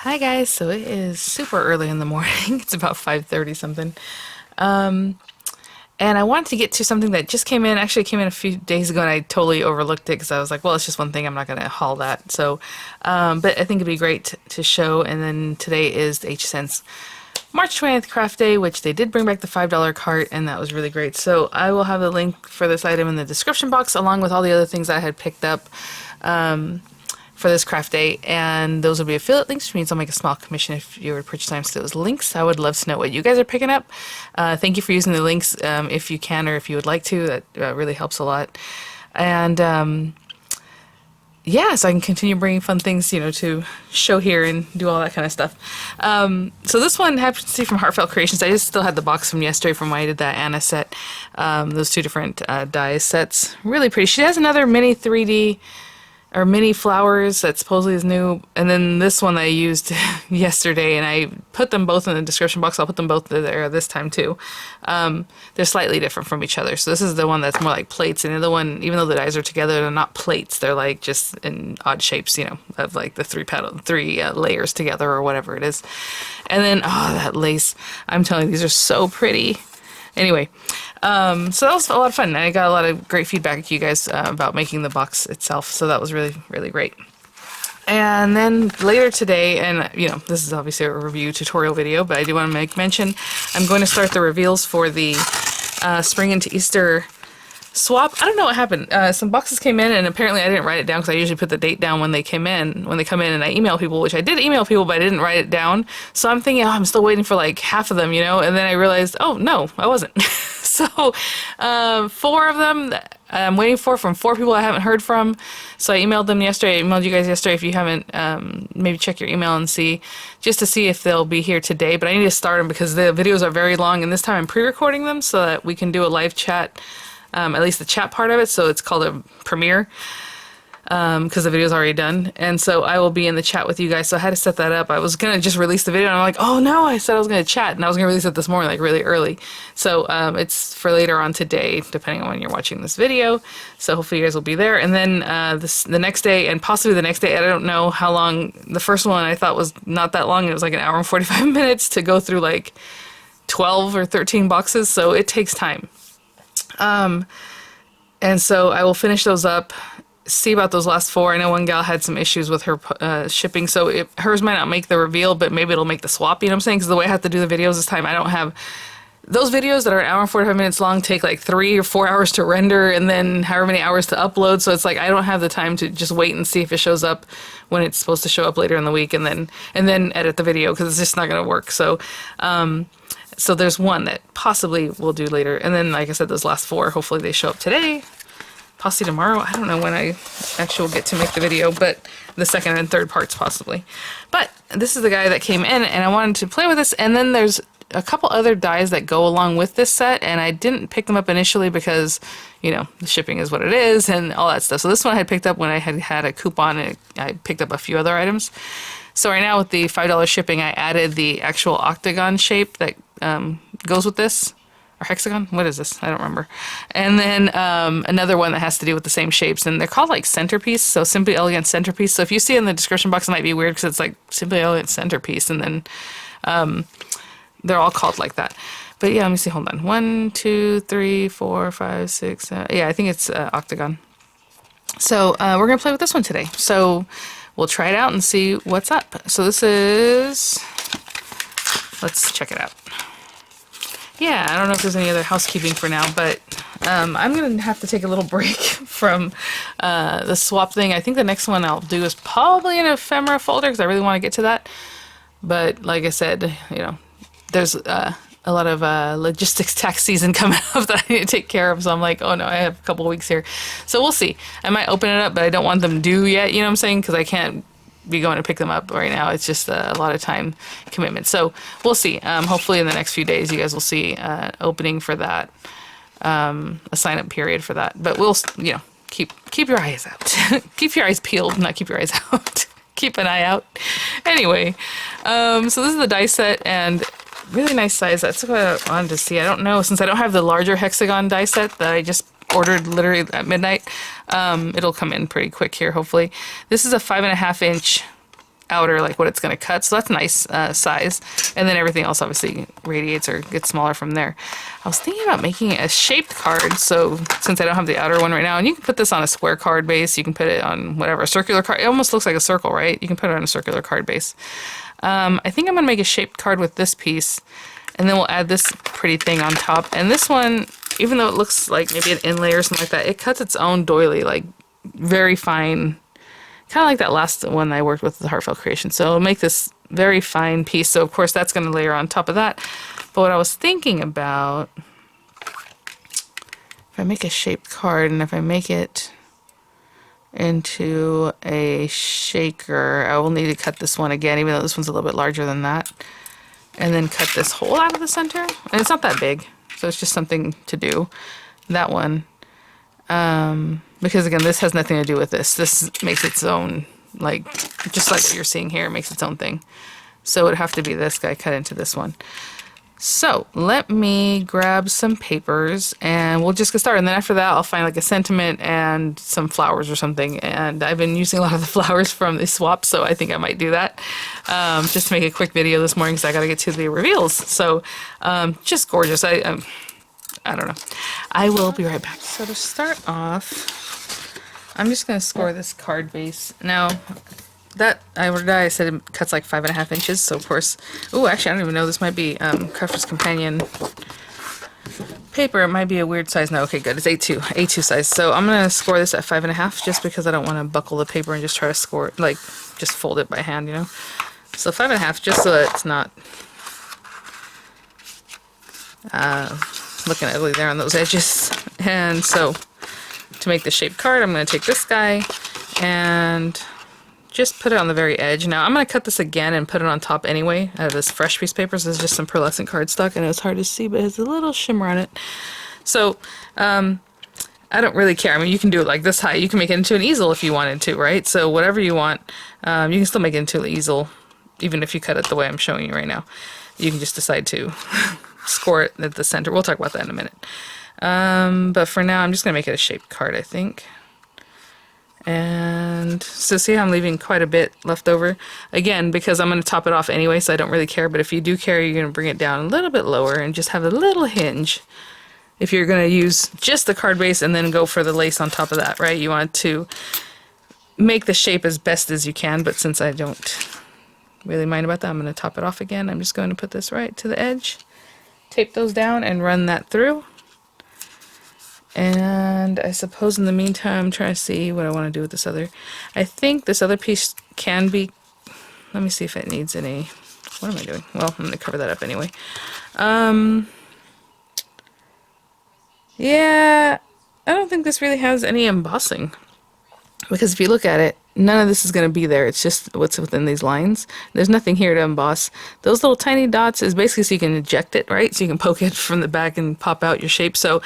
Hi guys, so it is super early in the morning. It's about 5:30 something. Um, and I wanted to get to something that just came in. Actually, it came in a few days ago and I totally overlooked it because I was like, well, it's just one thing. I'm not going to haul that. So, but I think it'd be great to show. And then today is the HSN's March 20th craft day, which they did bring back the $5 cart, and that was really great. So I will have the link for this item in the description box along with all the other things I had picked up. For this craft day, and those will be affiliate links, which means I'll make a small commission if you were to purchase thanks to those links. I would love to know what you guys are picking up. Thank you for using the links if you can or if you would like to. That really helps a lot. And yeah, so I can continue bringing fun things, to show here and do all that kind of stuff. So this one happens to be from Heartfelt Creations. I just still had the box from yesterday from when I did that Anna set. Those two different die sets. Really pretty. She has another mini 3D or mini flowers that supposedly is new, and then this one that I used yesterday, and I put them both in the description box. I'll put them both there this time too. They're slightly different from each other. So this is the one that's more like plates, and the other one, even though the dies are together, they're not plates. They're like just in odd shapes, of like the three layers together or whatever it is. And then, oh, that lace. I'm telling you, these are so pretty. Anyway, so that was a lot of fun. I got a lot of great feedback to you guys about making the box itself, so that was really, really great. And then later today, and this is obviously a review tutorial video, but I do want to make mention, I'm going to start the reveals for the Spring into Easter swap. I don't know what happened. Some boxes came in, and apparently I didn't write it down because I usually put the date down when they come in, and I email people, which I did email people, but I didn't write it down. So I'm thinking, I'm still waiting for like half of them, and then I realized, oh no, I wasn't. So 4 of them I'm waiting from 4 people I haven't heard from. So I emailed them yesterday. I emailed you guys yesterday. If you haven't, maybe check your email and see, just to see if they'll be here today. But I need to start them because the videos are very long, and this time I'm pre-recording them so that we can do a live chat. At least the chat part of it, so it's called a premiere, because the video's already done, and so I will be in the chat with you guys, so I had to set that up. I was gonna just release the video, and I'm like, oh no, I said I was gonna chat, and I was gonna release it this morning, like really early, so it's for later on today, depending on when you're watching this video, so hopefully you guys will be there, and then the next day, and possibly the next day, I don't know how long. The first one I thought was not that long. It was like an hour and 45 minutes to go through like 12 or 13 boxes, so it takes time. And so I will finish those up, see about those last 4. I know one gal had some issues with her shipping, so hers might not make the reveal, but maybe it'll make the swap, you know what I'm saying? Because the way I have to do the videos this time, I don't have... Those videos that are an hour and 45 minutes long take like 3 or 4 hours to render, and then however many hours to upload, so it's like I don't have the time to just wait and see if it shows up when it's supposed to show up later in the week, and then edit the video, because it's just not going to work, so... So there's one that possibly we'll do later. And then, like I said, those last 4, hopefully they show up today. Possibly tomorrow. I don't know when I actually will get to make the video, but the second and third parts possibly. But this is the guy that came in, and I wanted to play with this. And then there's a couple other dies that go along with this set, and I didn't pick them up initially because, the shipping is what it is and all that stuff. So this one I had picked up when I had a coupon, and I picked up a few other items. So right now with the $5 shipping, I added the actual octagon shape that goes with this, or hexagon, what is this? I don't remember. And then another one that has to do with the same shapes, and they're called like Centerpiece, so Simply Elegant Centerpiece. So if you see it in the description box, it might be weird because it's like Simply Elegant Centerpiece, and then they're all called like that. But yeah, let me see, hold on. 1, 2, 3, 4, 5, 6, yeah, I think it's octagon. So we're gonna play with this one today. So we'll try it out and see what's up. So this is, let's check it out. Yeah, I don't know if there's any other housekeeping for now, but I'm going to have to take a little break from the swap thing. I think the next one I'll do is probably an ephemera folder because I really want to get to that. But like I said, there's a lot of logistics tax season coming up that I need to take care of. So I'm like, oh no, I have a couple of weeks here. So we'll see. I might open it up, but I don't want them due yet, you know what I'm saying? Because I can't be going to pick them up right now. It's just a lot of time commitment. So we'll see. Hopefully in the next few days you guys will see opening for that, a sign up period for that. But we'll, keep your eyes out. Keep your eyes peeled, not keep your eyes out. Keep an eye out. Anyway, so this is the die set, and really nice size. That's what I wanted to see. I don't know, since I don't have the larger hexagon die set that I just ordered literally at midnight, it'll come in pretty quick here, hopefully. This is a 5.5 inch outer, like what it's going to cut. So that's a nice size. And then everything else obviously radiates or gets smaller from there. I was thinking about making a shaped card. So since I don't have the outer one right now, and you can put this on a square card base, you can put it on whatever, a circular card. It almost looks like a circle, right? You can put it on a circular card base. I think I'm going to make a shaped card with this piece. And then we'll add this pretty thing on top. And this one, even though it looks like maybe an inlay or something like that, it cuts its own doily, like very fine, kind of like that last one I worked with, the Heartfelt creation. So it'll make this very fine piece. So of course that's going to layer on top of that. But what I was thinking about, if I make a shaped card and if I make it into a shaker, I will need to cut this one again, even though this one's a little bit larger than that. And then cut this hole out of the center. And it's not that big, so it's just something to do. That one. Because again, this has nothing to do with this. This makes its own, like, just like what you're seeing here, it makes its own thing. So it would have to be this guy cut into this one. So let me grab some papers and we'll just get started. And then after that, I'll find like a sentiment and some flowers or something. And I've been using a lot of the flowers from the swap, so I think I might do that. Just to make a quick video this morning because I got to get to the reveals. So just gorgeous. I don't know. I will be right back. So to start off, I'm just going to score this card base. Now, that I said it cuts like 5.5 inches, so of course, oh, actually I don't even know, this might be Crafter's Companion paper. It might be a weird size. No, okay, good, it's A2 size. So I'm gonna score this at 5.5 just because I don't want to buckle the paper and just try to score it, like just fold it by hand, you know. So 5.5 just so that it's not looking ugly there on those edges. And so to make the shaped card, I'm going to take this guy and just put it on the very edge. Now I'm going to cut this again and put it on top anyway out of this fresh piece of paper. So this is just some pearlescent cardstock. I know it's hard to see, but it has a little shimmer on it. So I don't really care. I mean, you can do it like this high. You can make it into an easel if you wanted to, right? So whatever you want, you can still make it into an easel, even if you cut it the way I'm showing you right now. You can just decide to score it at the center. We'll talk about that in a minute. But for now, I'm just going to make it a shaped card, I think. And so see how I'm leaving quite a bit left over? Again, because I'm going to top it off anyway, so I don't really care. But if you do care, you're going to bring it down a little bit lower and just have a little hinge. If you're going to use just the card base and then go for the lace on top of that, right? You want to make the shape as best as you can, but since I don't really mind about that, I'm going to top it off again. I'm just going to put this right to the edge, tape those down, and run that through. And I suppose in the meantime, I'm trying to see what I want to do with this other. I think this other piece can be, let me see if it needs any, what am I doing? Well, I'm going to cover that up anyway. Yeah, I don't think this really has any embossing. Because if you look at it, none of this is going to be there. It's just what's within these lines. There's nothing here to emboss. Those little tiny dots is basically so you can eject it, right? So you can poke it from the back and pop out your shape. So,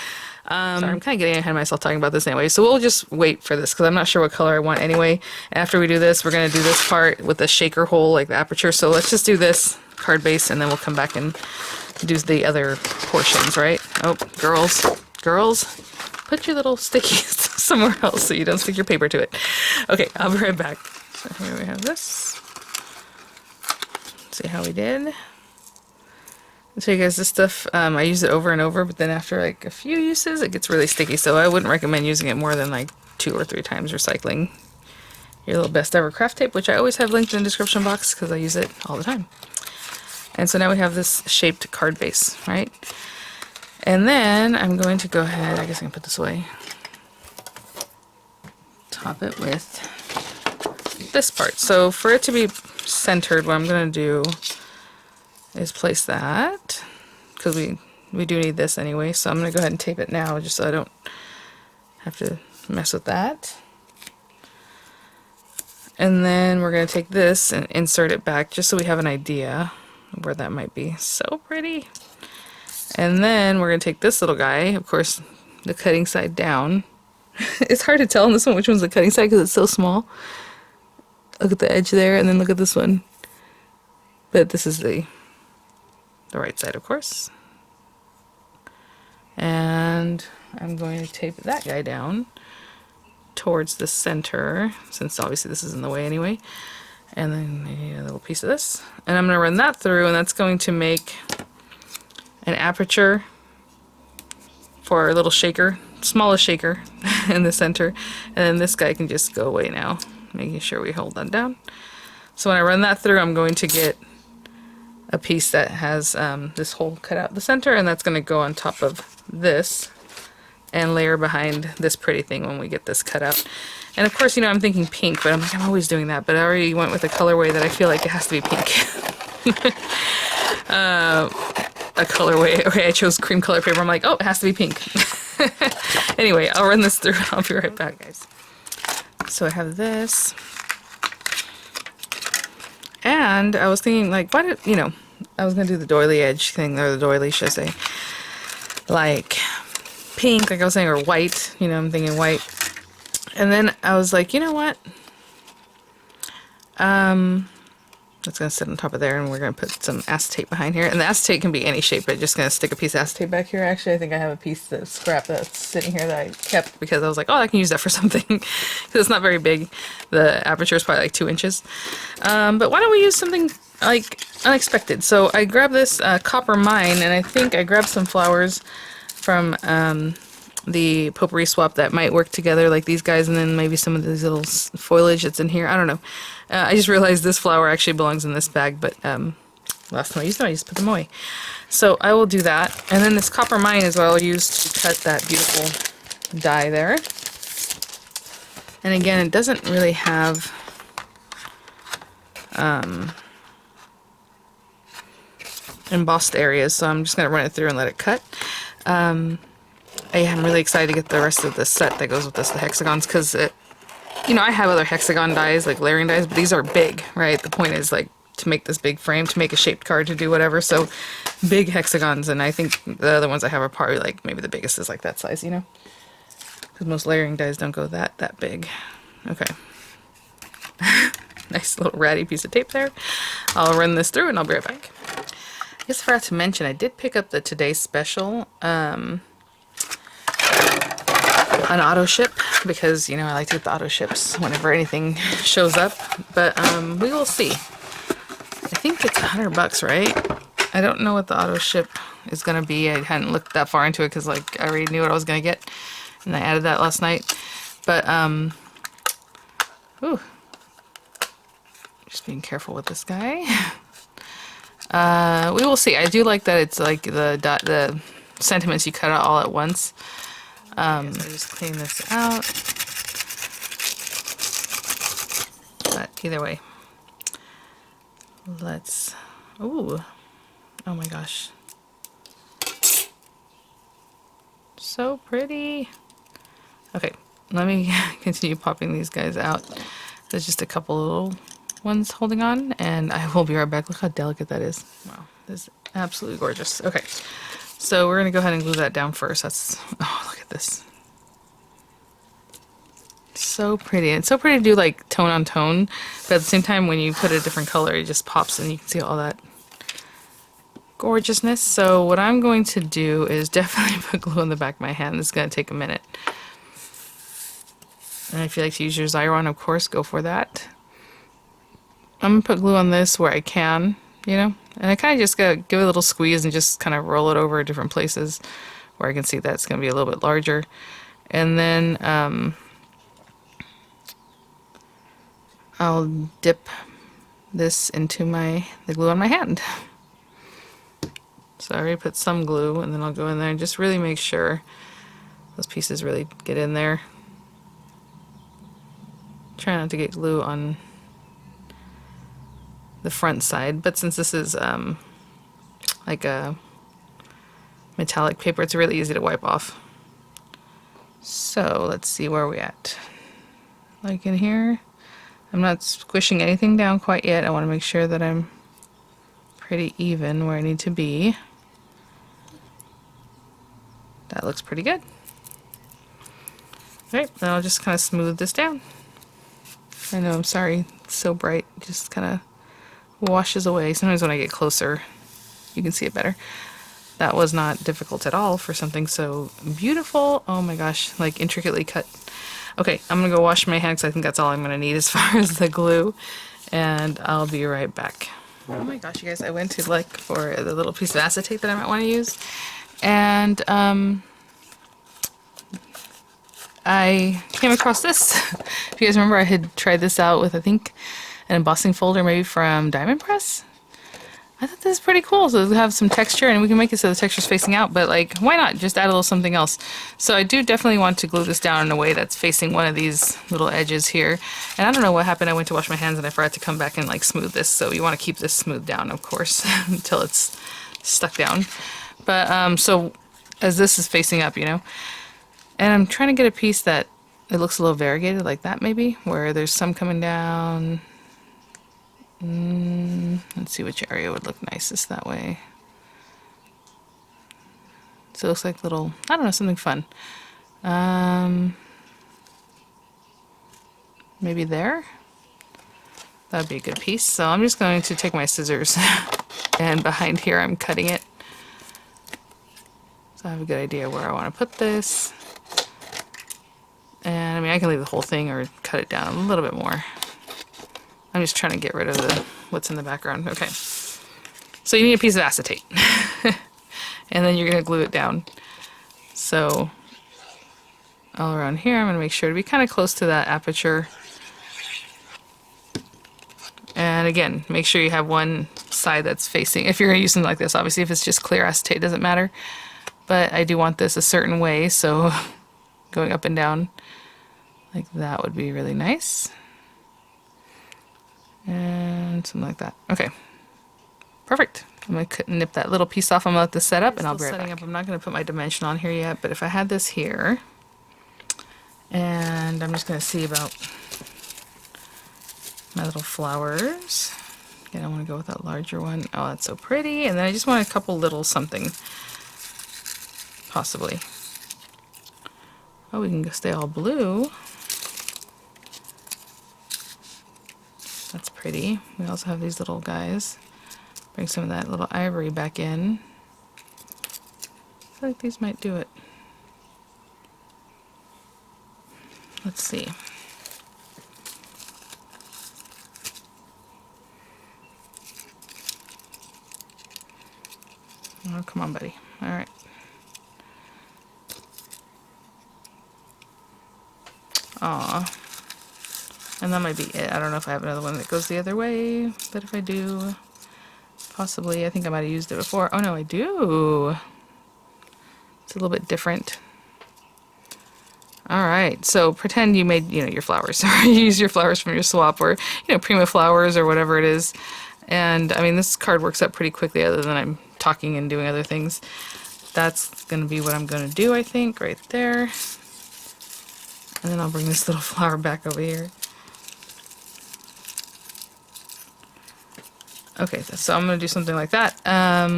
sorry, I'm kind of getting ahead of myself talking about this anyway. So we'll just wait for this because I'm not sure what color I want anyway. After we do this, we're going to do this part with the shaker hole, like the aperture. So let's just do this card base and then we'll come back and do the other portions, right? Oh, girls, put your little stickies somewhere else so you don't stick your paper to it. Okay, I'll be right back. So here we have this. See how we did. So you guys, this stuff, I use it over and over, but then after like a few uses, it gets really sticky. So I wouldn't recommend using it more than like 2 or 3 times. Recycling your little best ever craft tape, which I always have linked in the description box because I use it all the time. And so now we have this shaped card base, right? And then I'm going to go ahead, I guess I can put this away, top it with this part. So for it to be centered, what I'm going to do is place that, because we do need this anyway, so I'm going to go ahead and tape it now just so I don't have to mess with that. And then we're going to take this and insert it back just so we have an idea of where that might be. So pretty. And then we're going to take this little guy, of course, the cutting side down. It's hard to tell on this one which one's the cutting side because it's so small. Look at the edge there, and then look at this one. But this is the right side, of course. And I'm going to tape that guy down towards the center, since obviously this is in the way anyway. And then a little piece of this. And I'm going to run that through, and that's going to make an aperture for our little shaker, smallest shaker in the center. And then this guy can just go away now, making sure we hold that down. So when I run that through, I'm going to get a piece that has this hole cut out the center, and that's going to go on top of this and layer behind this pretty thing when we get this cut out. And of course, you know, I'm thinking pink, but I'm always doing that, but I already went with a colorway that I feel like it has to be pink. A colorway. Okay, I chose cream color paper. I'm like, oh, it has to be pink. Anyway, I'll run this through and I'll be right back, guys. So I have this. And I was thinking, like, why did, you know, I was going to do the doily edge thing, or the doily, should I say. Like, pink, like I was saying, or white. You know, I'm thinking white. And then I was like, you know what? That's going to sit on top of there, and we're going to put some acetate behind here. And the acetate can be any shape, but just going to stick a piece of acetate back here. Actually, I think I have a piece of scrap that's sitting here that I kept because I was like, oh, I can use that for something. Because it's not very big. The aperture is probably like 2 inches. But why don't we use something like unexpected? So I grabbed this copper mine, and I think I grabbed some flowers from the potpourri swap that might work together, like these guys, and then maybe some of these little foliage that's in here. I don't know. I just realized this flower actually belongs in this bag, but last time I used them, I just put them away. So I will do that. And then this copper mine is what I'll use to cut that beautiful die there. And again, it doesn't really have embossed areas, so I'm just going to run it through and let it cut. I am really excited to get the rest of the set that goes with this, the hexagons, because it, you know, I have other hexagon dies, like layering dies, but these are big, right? The point is, like, to make this big frame, to make a shaped card, to do whatever, so big hexagons, and I think the other ones I have are probably, like, maybe the biggest is, like, that size, you know? Because most layering dies don't go that big. Okay. Nice little ratty piece of tape there. I'll run this through, and I'll be right back. I guess I forgot to mention, I did pick up the Today Special, on auto ship, because, you know, I like to get the auto ships whenever anything shows up, but we will see. I think it's $100, right? I don't know what the auto ship is gonna be. I hadn't looked that far into it because, like, I already knew what I was gonna get, and I added that last night. But ooh, just being careful with this guy. We will see. I do like that it's like the sentiments you cut out all at once. So I just clean this out. But either way, let's. Ooh, oh my gosh, so pretty. Okay, let me continue popping these guys out. There's just a couple little ones holding on, and I will be right back. Look how delicate that is. Wow, this is absolutely gorgeous. Okay. So we're going to go ahead and glue that down first. That's, oh, look at this. So pretty. It's so pretty to do like tone on tone, but at the same time when you put a different color, it just pops and you can see all that gorgeousness. So what I'm going to do is definitely put glue on the back of my hand. This is going to take a minute. And if you like to use your Xyron, of course, go for that. I'm going to put glue on this where I can, you know, and I kind of just gotta give it a little squeeze and just kind of roll it over different places where I can see that's going to be a little bit larger. And then I'll dip this into the glue on my hand. So I already put some glue, and then I'll go in there and just really make sure those pieces really get in there. Try not to get glue on the front side, but since this is like a metallic paper, it's really easy to wipe off. So let's see where we're at. Like in here, I'm not squishing anything down quite yet. I want to make sure that I'm pretty even where I need to be. That looks pretty good. Alright, then I'll just kind of smooth this down. I know, I'm sorry, it's so bright, it just kind of washes away. Sometimes when I get closer, you can see it better. That was not difficult at all for something so beautiful. Oh my gosh, like intricately cut. Okay, I'm gonna go wash my hands because I think that's all I'm gonna need as far as the glue. and I'll be right back. Oh my gosh, you guys, I went to look for the little piece of acetate that I might want to use, and I came across this. If you guys remember, I had tried this out with, I think, an embossing folder maybe from Diamond Press. I thought this is pretty cool. So it'll have some texture, and we can make it so the texture's facing out, but like, why not just add a little something else? So I do definitely want to glue this down in a way that's facing one of these little edges here. And I don't know what happened. I went to wash my hands and I forgot to come back and like smooth this. So you want to keep this smoothed down, of course, until it's stuck down. But so as this is facing up, you know, and I'm trying to get a piece that it looks a little variegated like that maybe, where there's some coming down. Let's see which area would look nicest that way. So it looks like little, I don't know, something fun. Maybe there? That'd be a good piece. So I'm just going to take my scissors and behind here I'm cutting it. So I have a good idea where I want to put this. And I mean, I can leave the whole thing or cut it down a little bit more. I'm just trying to get rid of what's in the background. Okay. So you need a piece of acetate. And then you're going to glue it down. So all around here, I'm going to make sure to be kind of close to that aperture. And again, make sure you have one side that's facing, if you're going to use something like this, obviously if it's just clear acetate, it doesn't matter. But I do want this a certain way, so going up and down like that would be really nice. And something like that. Okay. Perfect. I'm going to nip that little piece off. I'm going to let this set up and I'll be right back. I'm not going to put my dimension on here yet, but if I had this here, and I'm just going to see about my little flowers. Again, I want to go with that larger one. Oh, that's so pretty. And then I just want a couple little something, possibly. Oh, we can stay all blue. That's pretty. We also have these little guys. Bring some of that little ivory back in. I feel like these might do it. Let's see. Oh, come on, buddy. All right. Aw. And that might be it. I don't know if I have another one that goes the other way, but if I do, possibly. I think I might have used it before. Oh no, I do. It's a little bit different. All right, so pretend you made, you know, your flowers, or you use your flowers from your swap, or, you know, Prima flowers or whatever it is. And I mean, this card works up pretty quickly, other than I'm talking and doing other things. That's going to be what I'm going to do, I think, right there. And then I'll bring this little flower back over here. Okay, so I'm going to do something like that. Let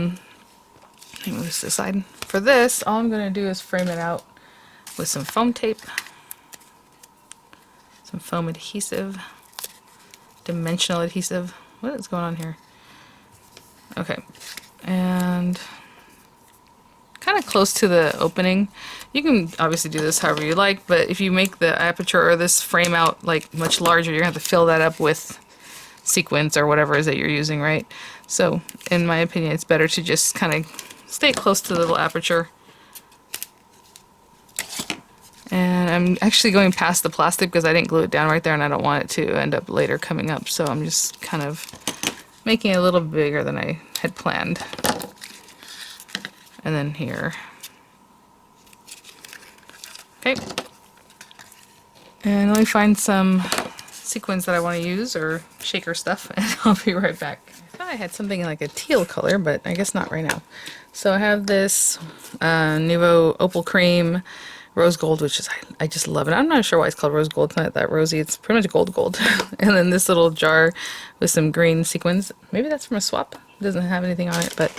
me move this aside. For this, all I'm going to do is frame it out with some foam tape, some foam adhesive, dimensional adhesive. What is going on here? Okay, and kind of close to the opening. You can obviously do this however you like, but if you make the aperture or this frame out like much larger, you're going to have to fill that up with sequins or whatever it is that you're using, right? So in my opinion, it's better to just kind of stay close to the little aperture. And I'm actually going past the plastic because I didn't glue it down right there, and I don't want it to end up later coming up, so I'm just kind of making it a little bigger than I had planned. And then here. Okay. And let me find some sequins that I want to use, or shaker stuff, and I'll be right back. I thought I had something in like a teal color, but I guess not right now. So I have this Nuvo Opal Cream Rose Gold, which is, I just love it. I'm not sure why it's called Rose Gold. It's not that rosy. It's pretty much gold. And then this little jar with some green sequins. Maybe that's from a swap. It doesn't have anything on it, but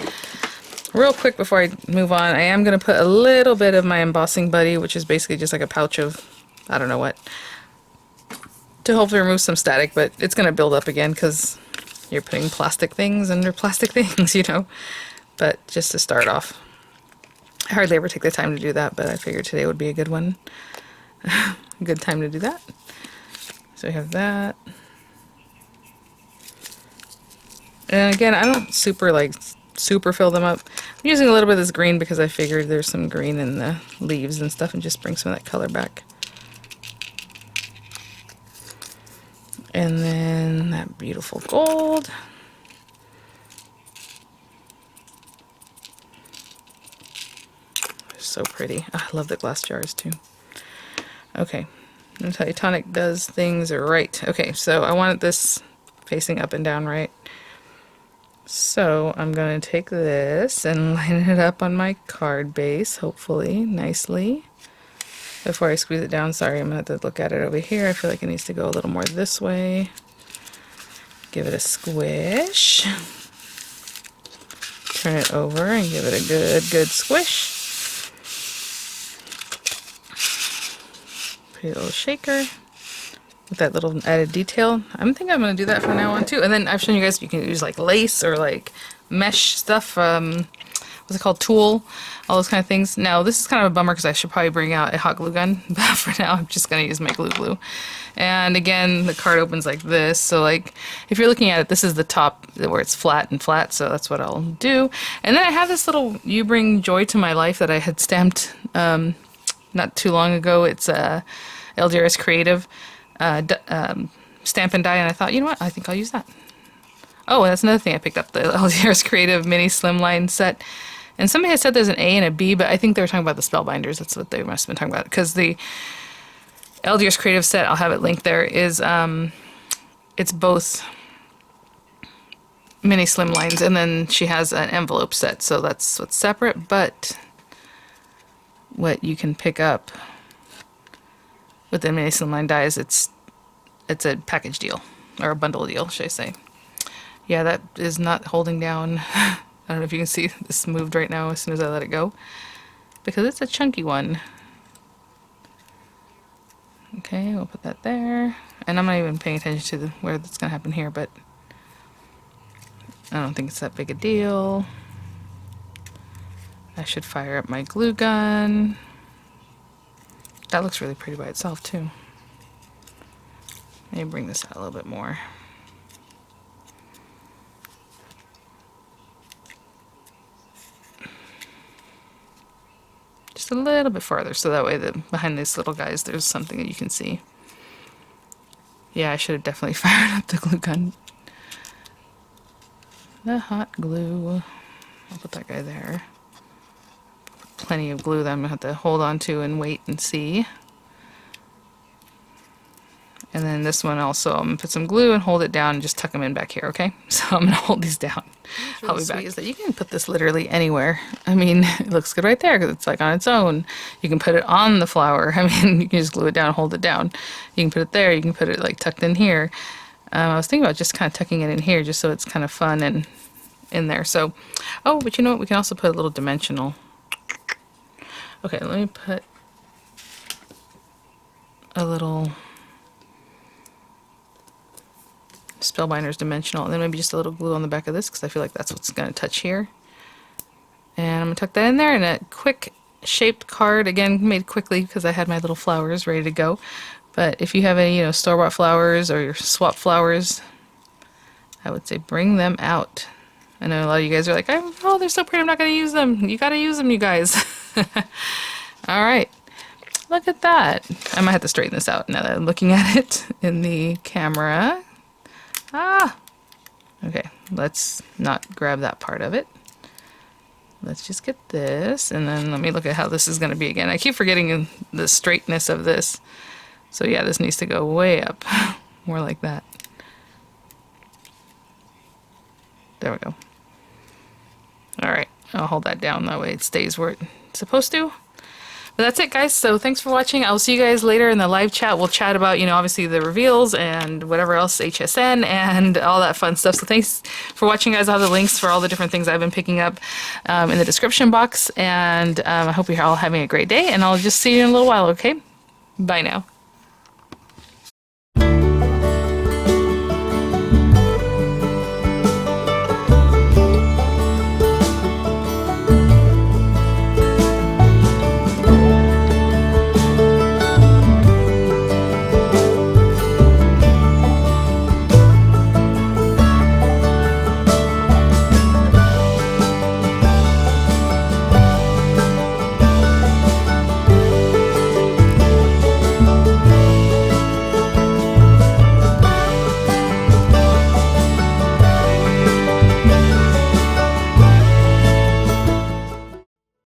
real quick before I move on, I am going to put a little bit of my embossing buddy, which is basically just like a pouch of, I don't know what, to hopefully remove some static, but it's going to build up again because you're putting plastic things under plastic things, you know. But just to start off. I hardly ever take the time to do that, but I figured today would be a good one. A good time to do that. So we have that. And again, I don't super fill them up. I'm using a little bit of this green because I figured there's some green in the leaves and stuff and just bring some of that color back. And then that beautiful gold. They're so pretty. Oh, I love the glass jars too. Okay, Titanic does things right. Okay, so I wanted this facing up and down, right? So I'm going to take this and line it up on my card base, hopefully, nicely. Before I squeeze it down, sorry, I'm going to have to look at it over here. I feel like it needs to go a little more this way. Give it a squish. Turn it over and give it a good squish. Pretty little shaker. With that little added detail. I'm thinking I'm going to do that from now on too. And then I've shown you guys you can use like lace or like mesh stuff. What's it called? Tulle. All those kind of things. Now this is kind of a bummer because I should probably bring out a hot glue gun. But for now I'm just going to use my glue. And again, the card opens like this. So like if you're looking at it, this is the top where it's flat and flat. So that's what I'll do. And then I have this little You Bring Joy to My Life that I had stamped not too long ago. It's LDRS Creative. Stamp and die, and I thought, you know what, I think I'll use that. Oh, and that's another thing I picked up, the LDRS Creative Mini Slimline set. And somebody had said there's an A and a B, but I think they were talking about the Spellbinders. That's what they must have been talking about. Because the LDRS Creative set, I'll have it linked there, is it's both mini slimlines, and then she has an envelope set, so that's what's separate. But what you can pick up with the mini slimline dies, it's a package deal, or a bundle deal, should I say. Yeah, that is not holding down. I don't know if you can see, this moved right now as soon as I let it go, because it's a chunky one. Okay, we'll put that there. And I'm not even paying attention to where that's going to happen here, but I don't think it's that big a deal. I should fire up my glue gun. That looks really pretty by itself too. Maybe bring this out a little bit more. Just a little bit farther, so that way behind these little guys there's something that you can see. Yeah, I should have definitely fired up the glue gun. The hot glue. I'll put that guy there. Plenty of glue that I'm going to have to hold on to and wait and see. And then this one also, I'm going to put some glue and hold it down and just tuck them in back here, okay? So I'm going to hold these down. Really I'll be back. Is that you can put this literally anywhere. I mean, it looks good right there because it's like on its own. You can put it on the flower. I mean, you can just glue it down and hold it down. You can put it there. You can put it like tucked in here. I was thinking about just kind of tucking it in here just so it's kind of fun and in there. So, oh, but you know what? We can also put a little dimensional. Okay, let me put a little Spellbinders dimensional, and then maybe just a little glue on the back of this because I feel like that's what's going to touch here. And I'm going to tuck that in there in a quick shaped card, again made quickly because I had my little flowers ready to go. But if you have any, store-bought flowers or your swap flowers, I would say bring them out. I know a lot of you guys are like, oh, they're so pretty, I'm not going to use them. You got to use them, you guys. All right. Look at that. I might have to straighten this out now that I'm looking at it in the camera. Okay, let's not grab that part of it. Let's just get this, and then let me look at how this is going to be again. I keep forgetting the straightness of this. So yeah, this needs to go way up. More like that. There we go. Alright, I'll hold that down, that way it stays where it's supposed to. But that's it, guys. So thanks for watching. I'll see you guys later in the live chat. We'll chat about, obviously the reveals and whatever else, HSN and all that fun stuff. So thanks for watching, guys. I'll have the links for all the different things I've been picking up in the description box. And I hope you're all having a great day. And I'll just see you in a little while, okay? Bye now.